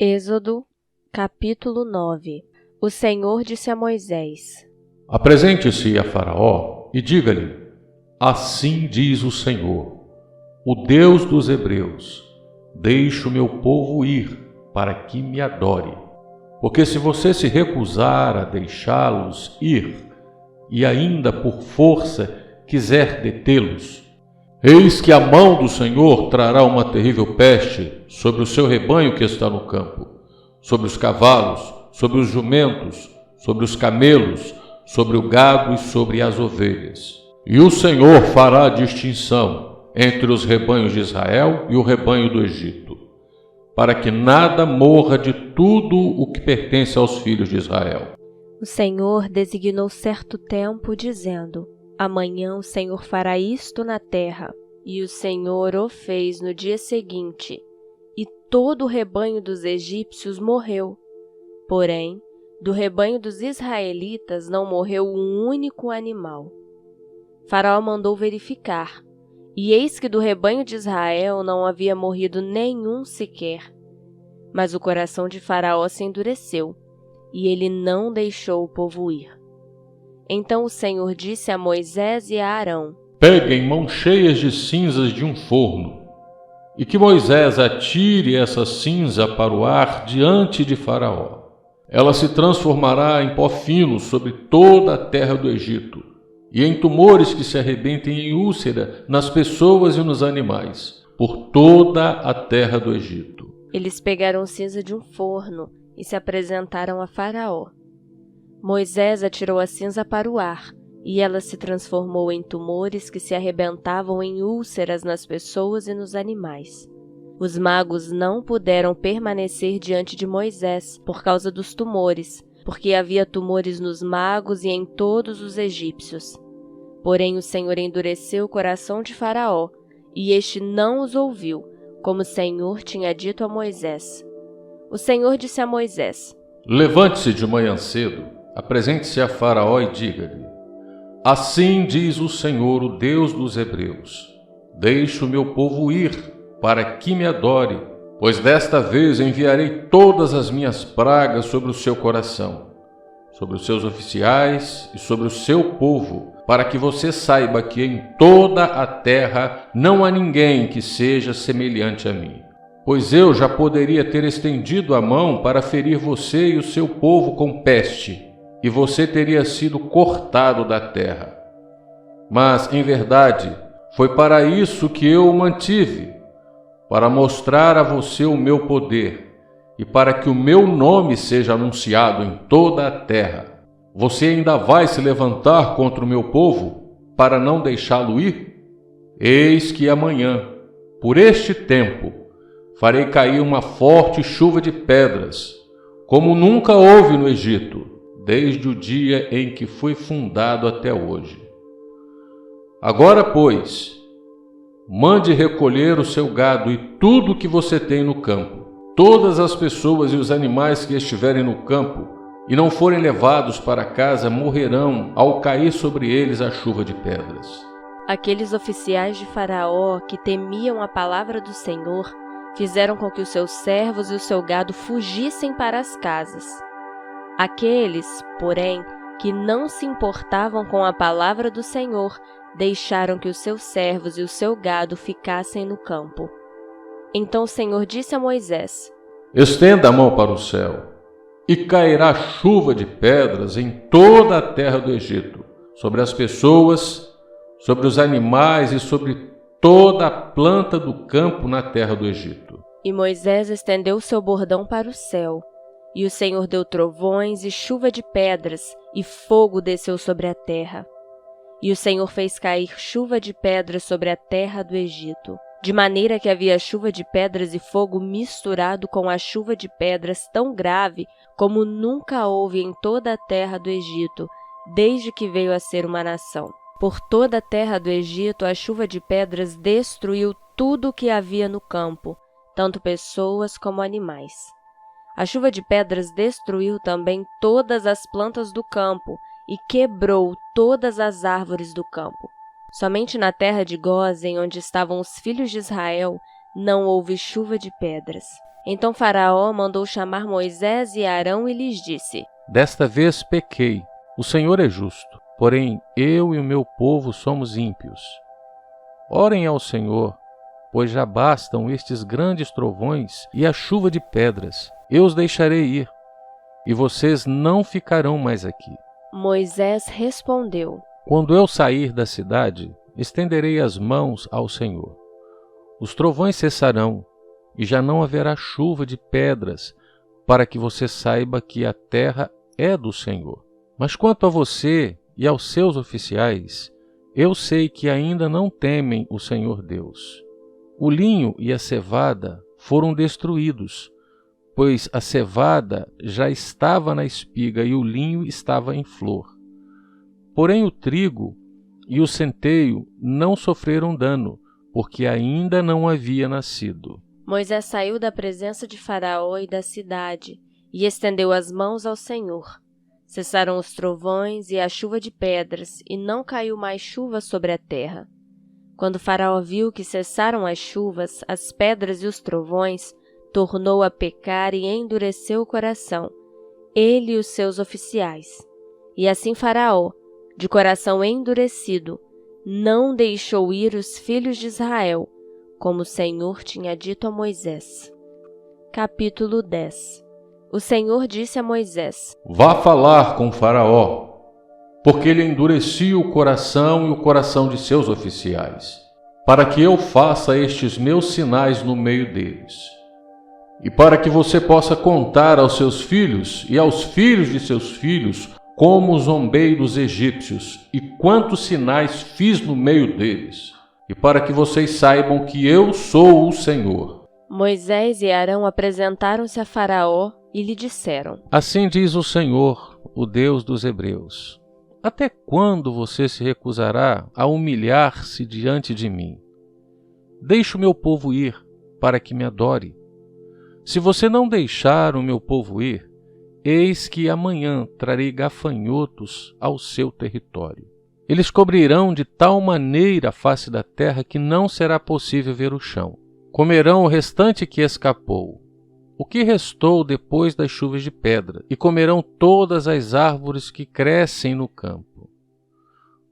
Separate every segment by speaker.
Speaker 1: Êxodo, capítulo 9. O Senhor disse a Moisés:
Speaker 2: Apresente-se a Faraó e diga-lhe: Assim diz o Senhor, o Deus dos Hebreus: Deixe o meu povo ir, para que me adore. Porque se você se recusar a deixá-los ir, e ainda por força quiser detê-los, eis que a mão do Senhor trará uma terrível peste sobre o seu rebanho que está no campo, sobre os cavalos, sobre os jumentos, sobre os camelos, sobre o gado e sobre as ovelhas. E o Senhor fará distinção entre os rebanhos de Israel e o rebanho do Egito, para que nada morra de tudo o que pertence aos filhos de Israel.
Speaker 1: O Senhor designou certo tempo, dizendo: Amanhã o Senhor fará isto na terra. E o Senhor o fez no dia seguinte, e todo o rebanho dos egípcios morreu. Porém, do rebanho dos israelitas não morreu um único animal. Faraó mandou verificar, e eis que do rebanho de Israel não havia morrido nenhum sequer. Mas o coração de Faraó se endureceu, e ele não deixou o povo ir. Então o Senhor disse a Moisés e a Arão:
Speaker 2: Peguem mãos cheias de cinzas de um forno, e que Moisés atire essa cinza para o ar diante de Faraó. Ela se transformará em pó fino sobre toda a terra do Egito, e em tumores que se arrebentem em úlcera nas pessoas e nos animais, por toda a terra do Egito.
Speaker 1: Eles pegaram cinza de um forno e se apresentaram a Faraó. Moisés atirou a cinza para o ar, e ela se transformou em tumores que se arrebentavam em úlceras nas pessoas e nos animais. Os magos não puderam permanecer diante de Moisés por causa dos tumores, porque havia tumores nos magos e em todos os egípcios. Porém o Senhor endureceu o coração de Faraó, e este não os ouviu, como o Senhor tinha dito a Moisés. O Senhor disse a Moisés:
Speaker 2: Levante-se de manhã cedo, apresente-se a Faraó e diga-lhe: Assim diz o Senhor, o Deus dos Hebreus: Deixe o meu povo ir, para que me adore, pois desta vez enviarei todas as minhas pragas sobre o seu coração, sobre os seus oficiais e sobre o seu povo, para que você saiba que em toda a terra não há ninguém que seja semelhante a mim. Pois eu já poderia ter estendido a mão para ferir você e o seu povo com peste, e você teria sido cortado da terra. Mas, em verdade, foi para isso que eu o mantive, para mostrar a você o meu poder, e para que o meu nome seja anunciado em toda a terra. Você ainda vai se levantar contra o meu povo, para não deixá-lo ir? Eis que amanhã, por este tempo, farei cair uma forte chuva de pedras, como nunca houve no Egito, desde o dia em que foi fundado até hoje. Agora, pois, mande recolher o seu gado e tudo o que você tem no campo. Todas as pessoas e os animais que estiverem no campo e não forem levados para casa morrerão ao cair sobre eles a chuva de pedras.
Speaker 1: Aqueles oficiais de Faraó que temiam a palavra do Senhor fizeram com que os seus servos e o seu gado fugissem para as casas. Aqueles, porém, que não se importavam com a palavra do Senhor, deixaram que os seus servos e o seu gado ficassem no campo. Então o Senhor disse a Moisés:
Speaker 2: Estenda a mão para o céu, e cairá chuva de pedras em toda a terra do Egito, sobre as pessoas, sobre os animais e sobre toda a planta do campo na terra do Egito.
Speaker 1: E Moisés estendeu seu bordão para o céu, e o Senhor deu trovões e chuva de pedras, e fogo desceu sobre a terra. E o Senhor fez cair chuva de pedras sobre a terra do Egito, de maneira que havia chuva de pedras e fogo misturado com a chuva de pedras tão grave como nunca houve em toda a terra do Egito, desde que veio a ser uma nação. Por toda a terra do Egito, a chuva de pedras destruiu tudo o que havia no campo, tanto pessoas como animais. A chuva de pedras destruiu também todas as plantas do campo e quebrou todas as árvores do campo. Somente na terra de Gósen, onde estavam os filhos de Israel, não houve chuva de pedras. Então Faraó mandou chamar Moisés e Arão e lhes disse:
Speaker 2: Desta vez pequei. O Senhor é justo, porém eu e o meu povo somos ímpios. Orem ao Senhor, pois já bastam estes grandes trovões e a chuva de pedras. Eu os deixarei ir, e vocês não ficarão mais aqui.
Speaker 1: Moisés respondeu:
Speaker 2: Quando eu sair da cidade, estenderei as mãos ao Senhor. Os trovões cessarão, e já não haverá chuva de pedras, para que você saiba que a terra é do Senhor. Mas quanto a você e aos seus oficiais, eu sei que ainda não temem o Senhor Deus. O linho e a cevada foram destruídos, pois a cevada já estava na espiga e o linho estava em flor. Porém o trigo e o centeio não sofreram dano, porque ainda não havia nascido.
Speaker 1: Moisés saiu da presença de Faraó e da cidade e estendeu as mãos ao Senhor. Cessaram os trovões e a chuva de pedras, e não caiu mais chuva sobre a terra. Quando Faraó viu que cessaram as chuvas, as pedras e os trovões, tornou a pecar e endureceu o coração, ele e os seus oficiais. E assim Faraó, de coração endurecido, não deixou ir os filhos de Israel, como o Senhor tinha dito a Moisés. Capítulo 10. O Senhor disse a Moisés:
Speaker 2: Vá falar com Faraó, porque ele endurecia o coração e o coração de seus oficiais, para que eu faça estes meus sinais no meio deles, e para que você possa contar aos seus filhos e aos filhos de seus filhos como zombei dos egípcios e quantos sinais fiz no meio deles, e para que vocês saibam que eu sou o Senhor.
Speaker 1: Moisés e Arão apresentaram-se a Faraó e lhe disseram:
Speaker 2: Assim diz o Senhor, o Deus dos Hebreus: Até quando você se recusará a humilhar-se diante de mim? Deixe o meu povo ir, para que me adore. Se você não deixar o meu povo ir, eis que amanhã trarei gafanhotos ao seu território. Eles cobrirão de tal maneira a face da terra que não será possível ver o chão. Comerão o restante que escapou, o que restou depois das chuvas de pedra, e comerão todas as árvores que crescem no campo.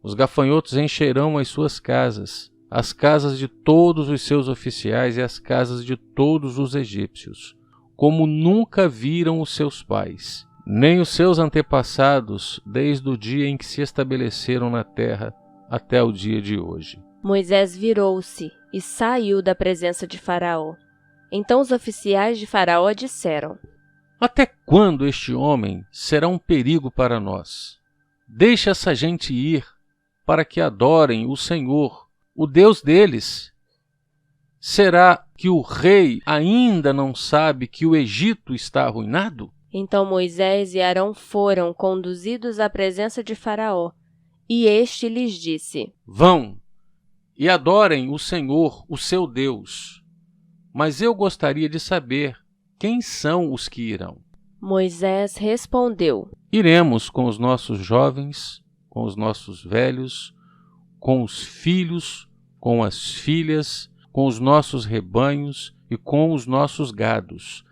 Speaker 2: Os gafanhotos encherão as suas casas, as casas de todos os seus oficiais e as casas de todos os egípcios, como nunca viram os seus pais, nem os seus antepassados, desde o dia em que se estabeleceram na terra até o dia de hoje.
Speaker 1: Moisés virou-se e saiu da presença de Faraó. Então os oficiais de Faraó disseram:
Speaker 2: Até quando este homem será um perigo para nós? Deixe essa gente ir, para que adorem o Senhor, o Deus deles. Será que o rei ainda não sabe que o Egito está arruinado?
Speaker 1: Então Moisés e Arão foram conduzidos à presença de Faraó, e este lhes disse:
Speaker 2: Vão e adorem o Senhor, o seu Deus. Mas eu gostaria de saber quem são os que irão.
Speaker 1: Moisés respondeu:
Speaker 2: Iremos com os nossos jovens, com os nossos velhos, com os filhos, com as filhas, com os nossos rebanhos e com os nossos gados.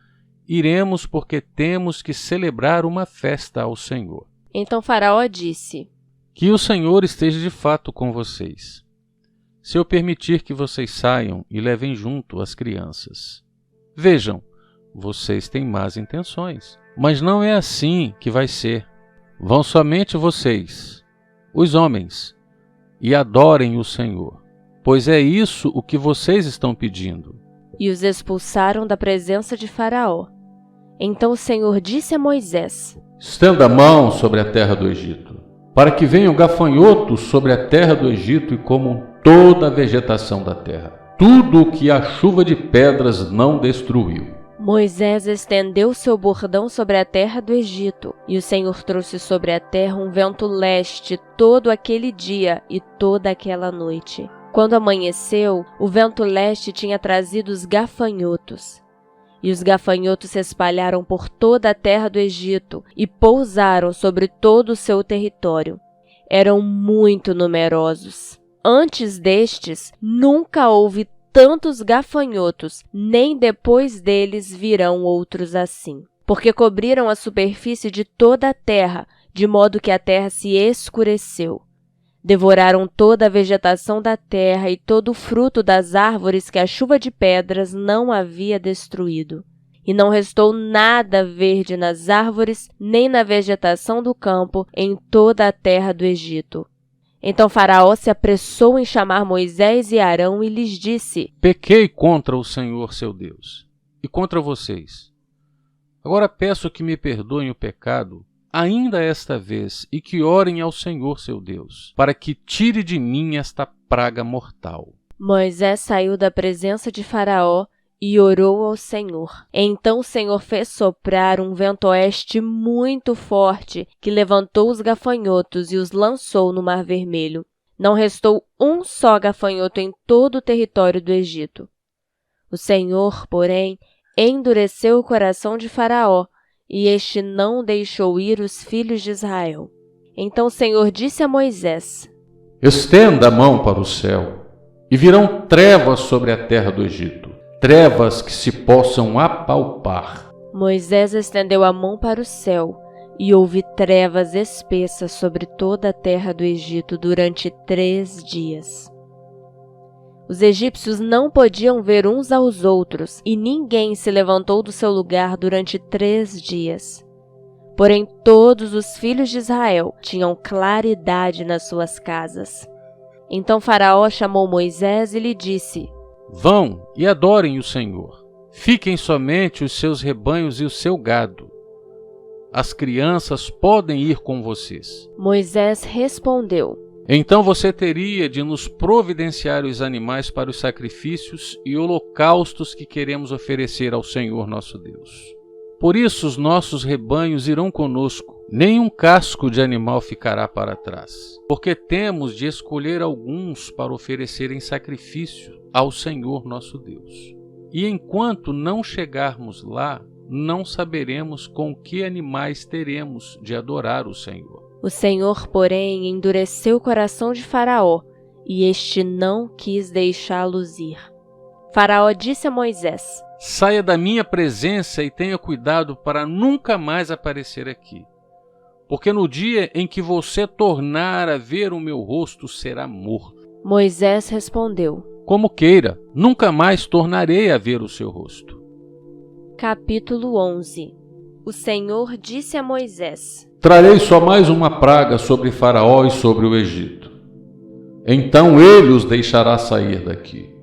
Speaker 2: Iremos porque temos que celebrar uma festa ao Senhor.
Speaker 1: Então Faraó disse:
Speaker 2: Que o Senhor esteja de fato com vocês, se eu permitir que vocês saiam e levem junto as crianças. Vejam, vocês têm más intenções, mas não é assim que vai ser. Vão somente vocês, os homens, e adorem o Senhor, pois é isso o que vocês estão pedindo.
Speaker 1: E os expulsaram da presença de Faraó. Então o Senhor disse a Moisés:
Speaker 2: Estenda a mão sobre a terra do Egito, para que venham gafanhotos sobre a terra do Egito e comam toda a vegetação da terra, tudo o que a chuva de pedras não destruiu.
Speaker 1: Moisés estendeu seu bordão sobre a terra do Egito, e o Senhor trouxe sobre a terra um vento leste todo aquele dia e toda aquela noite. Quando amanheceu, o vento leste tinha trazido os gafanhotos. E os gafanhotos se espalharam por toda a terra do Egito e pousaram sobre todo o seu território. Eram muito numerosos. Antes destes, nunca houve tantos gafanhotos, nem depois deles virão outros assim. Porque cobriram a superfície de toda a terra, de modo que a terra se escureceu. Devoraram toda a vegetação da terra e todo o fruto das árvores que a chuva de pedras não havia destruído. E não restou nada verde nas árvores, nem na vegetação do campo, em toda a terra do Egito. Então Faraó se apressou em chamar Moisés e Arão e lhes disse:
Speaker 3: Pequei contra o Senhor seu Deus e contra vocês. Agora peço que me perdoem o pecado, ainda esta vez, e que orem ao Senhor seu Deus, para que tire de mim esta praga mortal.
Speaker 1: Moisés saiu da presença de Faraó e orou ao Senhor. Então o Senhor fez soprar um vento oeste muito forte, que levantou os gafanhotos e os lançou no Mar Vermelho. Não restou um só gafanhoto em todo o território do Egito. O Senhor, porém, endureceu o coração de Faraó, e este não deixou ir os filhos de Israel. Então o Senhor disse a Moisés:
Speaker 2: Estenda a mão para o céu, e virão trevas sobre a terra do Egito, trevas que se possam apalpar.
Speaker 1: Moisés estendeu a mão para o céu, e houve trevas espessas sobre toda a terra do Egito durante 3 dias. Os egípcios não podiam ver uns aos outros, e ninguém se levantou do seu lugar durante 3 dias. Porém, todos os filhos de Israel tinham claridade nas suas casas. Então Faraó chamou Moisés e lhe disse:
Speaker 3: Vão e adorem o Senhor. Fiquem somente os seus rebanhos e o seu gado. As crianças podem ir com vocês.
Speaker 1: Moisés respondeu:
Speaker 3: Então você teria de nos providenciar os animais para os sacrifícios e holocaustos que queremos oferecer ao Senhor nosso Deus. Por isso os nossos rebanhos irão conosco, nenhum casco de animal ficará para trás, porque temos de escolher alguns para oferecer em sacrifício ao Senhor nosso Deus. E enquanto não chegarmos lá, não saberemos com que animais teremos de adorar o Senhor.
Speaker 1: O Senhor, porém, endureceu o coração de Faraó, e este não quis deixá-los ir. Faraó disse a Moisés:
Speaker 3: Saia da minha presença e tenha cuidado para nunca mais aparecer aqui, porque no dia em que você tornar a ver o meu rosto, será morto.
Speaker 1: Moisés respondeu:
Speaker 3: Como queira, nunca mais tornarei a ver o seu rosto.
Speaker 1: Capítulo 11. O Senhor disse a Moisés:
Speaker 2: Trarei só mais uma praga sobre Faraó e sobre o Egito. Então ele os deixará sair daqui.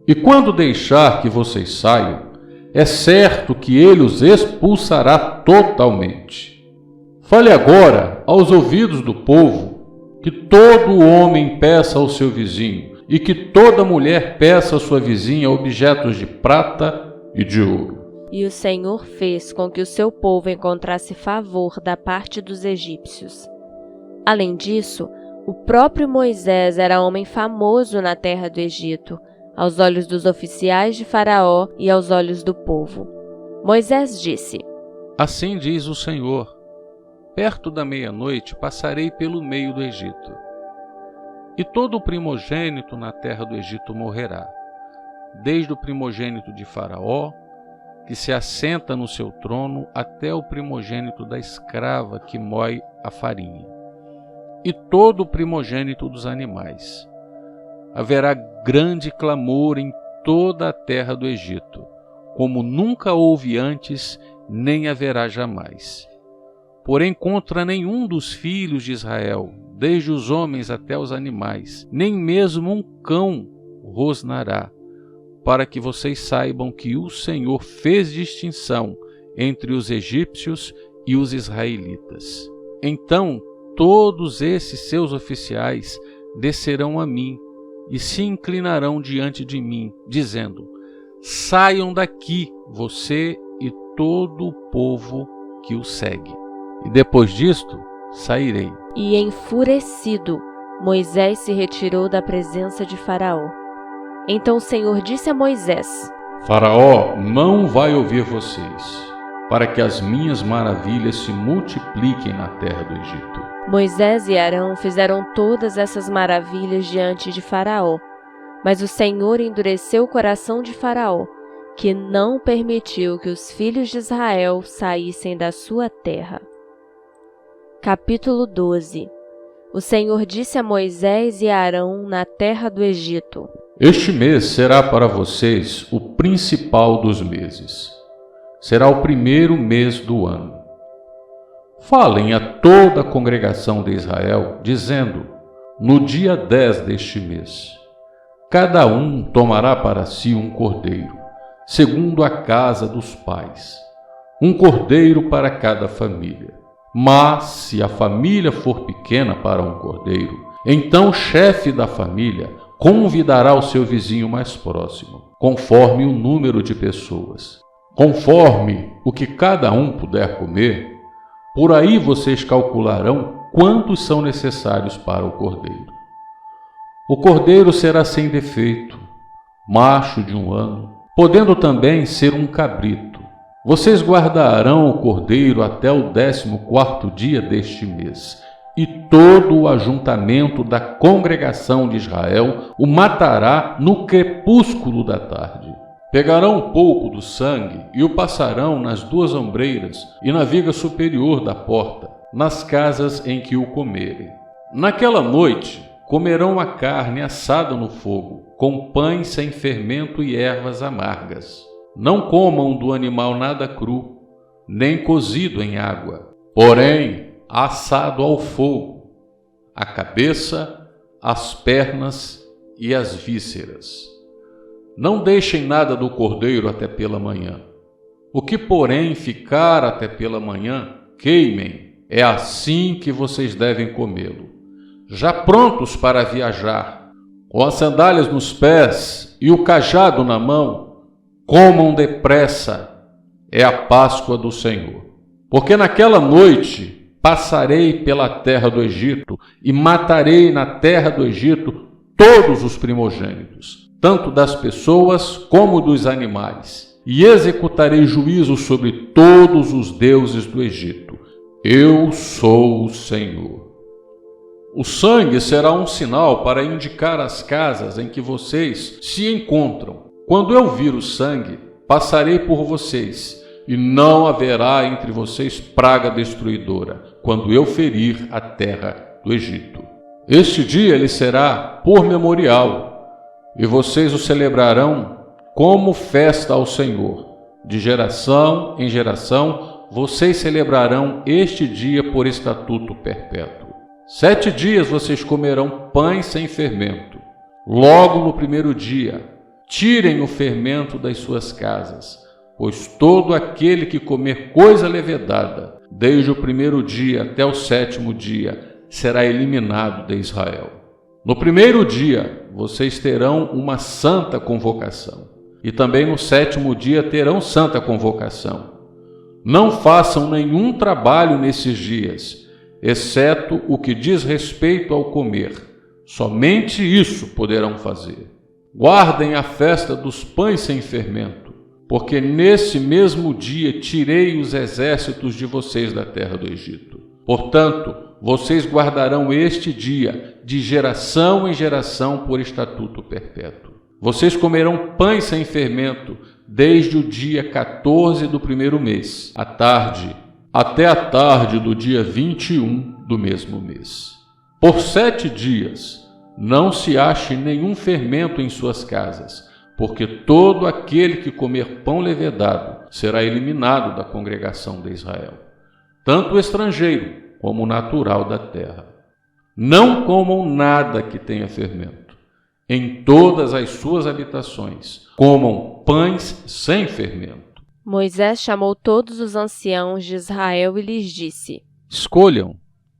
Speaker 2: E quando deixar que vocês saiam, é certo que ele os expulsará totalmente. Fale agora aos ouvidos do povo que todo homem peça ao seu vizinho e que toda mulher peça à sua vizinha objetos de prata e de ouro.
Speaker 1: E o Senhor fez com que o seu povo encontrasse favor da parte dos egípcios. Além disso, o próprio Moisés era homem famoso na terra do Egito, aos olhos dos oficiais de Faraó e aos olhos do povo. Moisés disse:
Speaker 3: Assim diz o Senhor: perto da meia-noite passarei pelo meio do Egito, e todo o primogênito na terra do Egito morrerá, desde o primogênito de Faraó, que se assenta no seu trono, até o primogênito da escrava que moe a farinha, e todo o primogênito dos animais. Haverá grande clamor em toda a terra do Egito, como nunca houve antes, nem haverá jamais. Porém, contra nenhum dos filhos de Israel, desde os homens até os animais, nem mesmo um cão rosnará, para que vocês saibam que o Senhor fez distinção entre os egípcios e os israelitas. Então todos esses seus oficiais descerão a mim e se inclinarão diante de mim, dizendo: saiam daqui, você e todo o povo que o segue. E depois disto, sairei.
Speaker 1: E enfurecido, Moisés se retirou da presença de Faraó. Então o Senhor disse a Moisés:
Speaker 2: Faraó não vai ouvir vocês, para que as minhas maravilhas se multipliquem na terra do Egito.
Speaker 1: Moisés e Arão fizeram todas essas maravilhas diante de Faraó, Mas o Senhor endureceu o coração de Faraó, que não permitiu que os filhos de Israel saíssem da sua terra. Capítulo 12. O Senhor disse a Moisés e a Arão na terra do Egito:
Speaker 2: Este mês será para vocês o principal dos meses. Será o primeiro mês do ano. Falem a toda a congregação de Israel, dizendo: no dia 10 deste mês, cada um tomará para si um cordeiro, segundo a casa dos pais, um cordeiro para cada família. Mas, se a família for pequena para um cordeiro, então o chefe da família convidará o seu vizinho mais próximo, conforme o número de pessoas. Conforme o que cada um puder comer, por aí vocês calcularão quantos são necessários para o cordeiro. O cordeiro será sem defeito, macho de 1 ano, podendo também ser um cabrito. Vocês guardarão o cordeiro até o 14º dia deste mês, e todo o ajuntamento da congregação de Israel o matará no crepúsculo da tarde. Pegarão um pouco do sangue e o passarão nas 2 ombreiras e na viga superior da porta, nas casas em que o comerem. Naquela noite comerão a carne assada no fogo, com pães sem fermento e ervas amargas. Não comam do animal nada cru, nem cozido em água, porém assado ao fogo, a cabeça, as pernas e as vísceras. Não deixem nada do cordeiro até pela manhã. O que, porém, ficar até pela manhã, queimem. É assim que vocês devem comê-lo. Já prontos para viajar, com as sandálias nos pés e o cajado na mão, comam depressa. É a Páscoa do Senhor. Porque naquela noite passarei pela terra do Egito e matarei na terra do Egito todos os primogênitos, tanto das pessoas como dos animais, e executarei juízo sobre todos os deuses do Egito. Eu sou o Senhor. O sangue será um sinal para indicar as casas em que vocês se encontram. Quando eu vir o sangue, passarei por vocês, e não haverá entre vocês praga destruidora, quando eu ferir a terra do Egito. Este dia lhe será por memorial, e vocês o celebrarão como festa ao Senhor. De geração em geração, vocês celebrarão este dia por estatuto perpétuo. 7 dias vocês comerão pães sem fermento. Logo no primeiro dia, tirem o fermento das suas casas, pois todo aquele que comer coisa levedada, desde o primeiro dia até o 7º dia, será eliminado de Israel. No primeiro dia, vocês terão uma santa convocação, e também no 7º dia terão santa convocação. Não façam nenhum trabalho nesses dias, exceto o que diz respeito ao comer. Somente isso poderão fazer. Guardem a festa dos pães sem fermento, porque nesse mesmo dia tirei os exércitos de vocês da terra do Egito. Portanto, vocês guardarão este dia de geração em geração por estatuto perpétuo. Vocês comerão pães sem fermento desde o dia 14 do primeiro mês, à tarde, até a tarde do dia 21 do mesmo mês. Por 7 dias, não se ache nenhum fermento em suas casas, porque todo aquele que comer pão levedado será eliminado da congregação de Israel, tanto o estrangeiro como o natural da terra. Não comam nada que tenha fermento. Em todas as suas habitações, comam pães sem fermento.
Speaker 1: Moisés chamou todos os anciãos de Israel e lhes disse:
Speaker 3: Escolham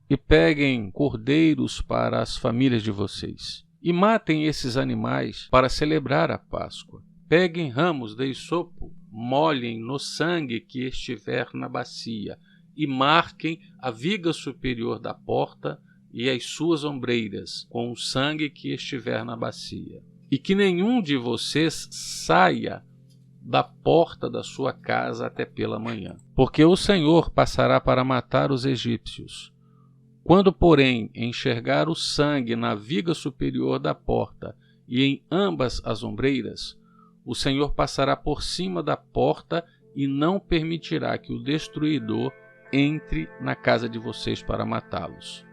Speaker 3: e peguem cordeiros para as famílias de vocês, e matem esses animais para celebrar a Páscoa. Peguem ramos de hisopo, molhem no sangue que estiver na bacia, e marquem a viga superior da porta e as suas ombreiras com o sangue que estiver na bacia. E que nenhum de vocês saia da porta da sua casa até pela manhã, porque o Senhor passará para matar os egípcios. Quando, porém, enxergar o sangue na viga superior da porta e em ambas as ombreiras, o Senhor passará por cima da porta e não permitirá que o destruidor entre na casa de vocês para matá-los.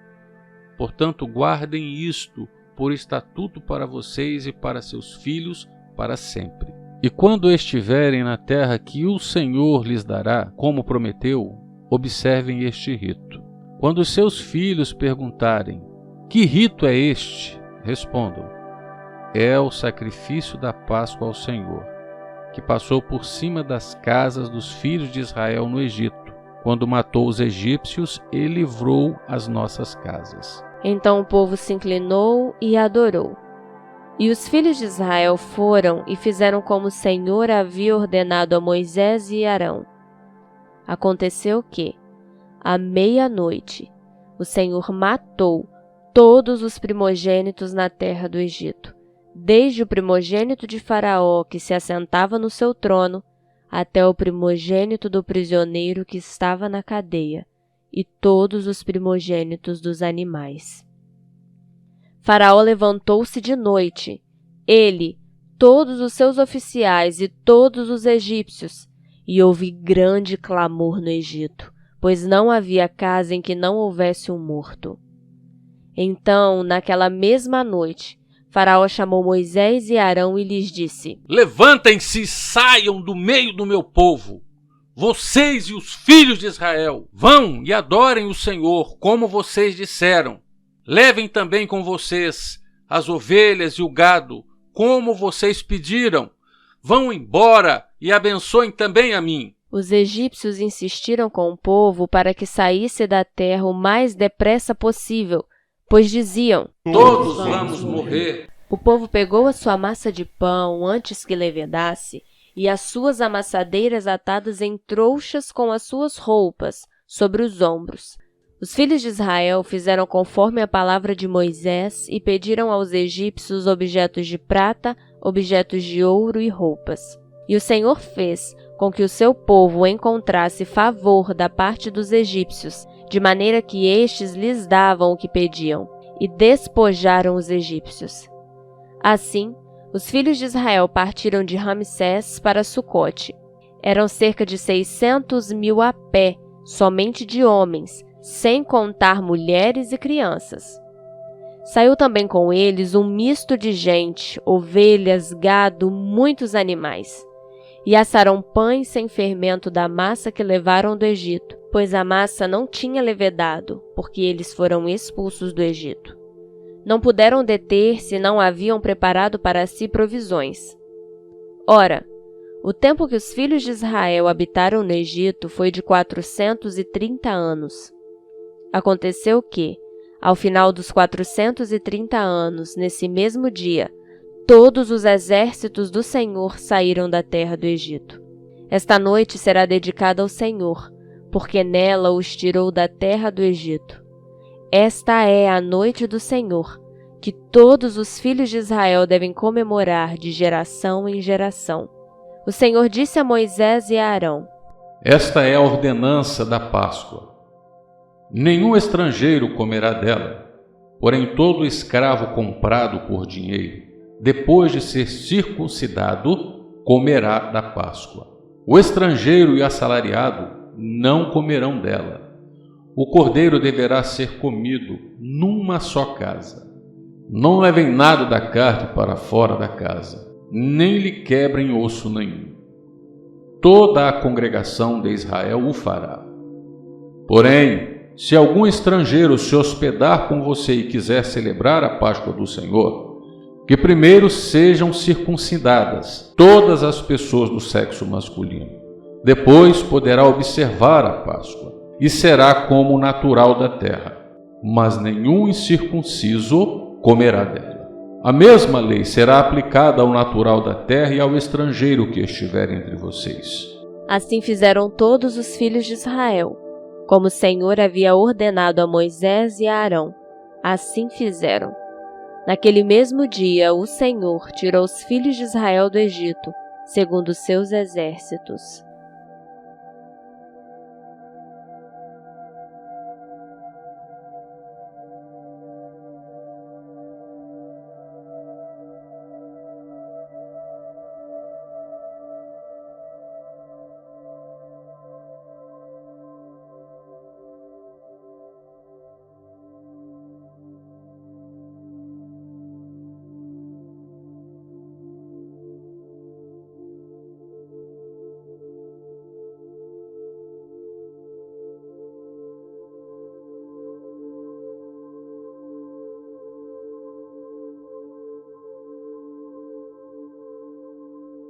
Speaker 3: Portanto, guardem isto por estatuto para vocês e para seus filhos para sempre. E quando estiverem na terra que o Senhor lhes dará, como prometeu, observem este rito. Quando os seus filhos perguntarem: que rito é este? Respondam: é o sacrifício da Páscoa ao Senhor, que passou por cima das casas dos filhos de Israel no Egito, quando matou os egípcios e livrou as nossas casas.
Speaker 1: Então o povo se inclinou e adorou. E os filhos de Israel foram e fizeram como o Senhor havia ordenado a Moisés e Arão. Aconteceu que, à meia-noite, o Senhor matou todos os primogênitos na terra do Egito, desde o primogênito de Faraó que se assentava no seu trono, até o primogênito do prisioneiro que estava na cadeia, e todos os primogênitos dos animais. Faraó levantou-se de noite, ele, todos os seus oficiais e todos os egípcios, e houve grande clamor no Egito, pois não havia casa em que não houvesse um morto. Então, naquela mesma noite, Faraó chamou Moisés e Arão e lhes disse:
Speaker 3: levantem-se e saiam do meio do meu povo, vocês e os filhos de Israel. Vão e adorem o Senhor, como vocês disseram. Levem também com vocês as ovelhas e o gado, como vocês pediram. Vão embora e abençoem também a mim.
Speaker 1: Os egípcios insistiram com o povo para que saísse da terra o mais depressa possível, pois diziam:
Speaker 3: todos vamos morrer.
Speaker 1: O povo pegou a sua massa de pão antes que levedasse, e as suas amassadeiras atadas em trouxas com as suas roupas sobre os ombros. Os filhos de Israel fizeram conforme a palavra de Moisés e pediram aos egípcios objetos de prata, objetos de ouro e roupas. E o Senhor fez com que o seu povo encontrasse favor da parte dos egípcios, de maneira que estes lhes davam o que pediam, e despojaram os egípcios. Assim, os filhos de Israel partiram de Ramsés para Sucote. Eram cerca de 600.000 a pé, somente de homens, sem contar mulheres e crianças. Saiu também com eles um misto de gente, ovelhas, gado, muitos animais. E assaram pães sem fermento da massa que levaram do Egito, pois a massa não tinha levedado, porque eles foram expulsos do Egito. Não puderam deter-se, não haviam preparado para si provisões. Ora, o tempo que os filhos de Israel habitaram no Egito foi de 430 anos. Aconteceu que, ao final dos 430 anos, nesse mesmo dia, todos os exércitos do Senhor saíram da terra do Egito. Esta noite será dedicada ao Senhor, porque nela os tirou da terra do Egito. Esta é a noite do Senhor, que todos os filhos de Israel devem comemorar de geração em geração. O Senhor disse a Moisés e a Arão:
Speaker 2: esta é a ordenança da Páscoa. Nenhum estrangeiro comerá dela, porém todo escravo comprado por dinheiro, depois de ser circuncidado, comerá da Páscoa. O estrangeiro e assalariado não comerão dela. O cordeiro deverá ser comido numa só casa. Não levem nada da carne para fora da casa, nem lhe quebrem osso nenhum. Toda a congregação de Israel o fará. Porém, se algum estrangeiro se hospedar com você e quiser celebrar a Páscoa do Senhor, que primeiro sejam circuncidadas todas as pessoas do sexo masculino. Depois poderá observar a Páscoa, e será como natural da terra, mas nenhum incircunciso comerá dela. A mesma lei será aplicada ao natural da terra e ao estrangeiro que estiver entre vocês.
Speaker 1: Assim fizeram todos os filhos de Israel, como o Senhor havia ordenado a Moisés e a Arão. Assim fizeram. Naquele mesmo dia, o Senhor tirou os filhos de Israel do Egito, segundo os seus exércitos.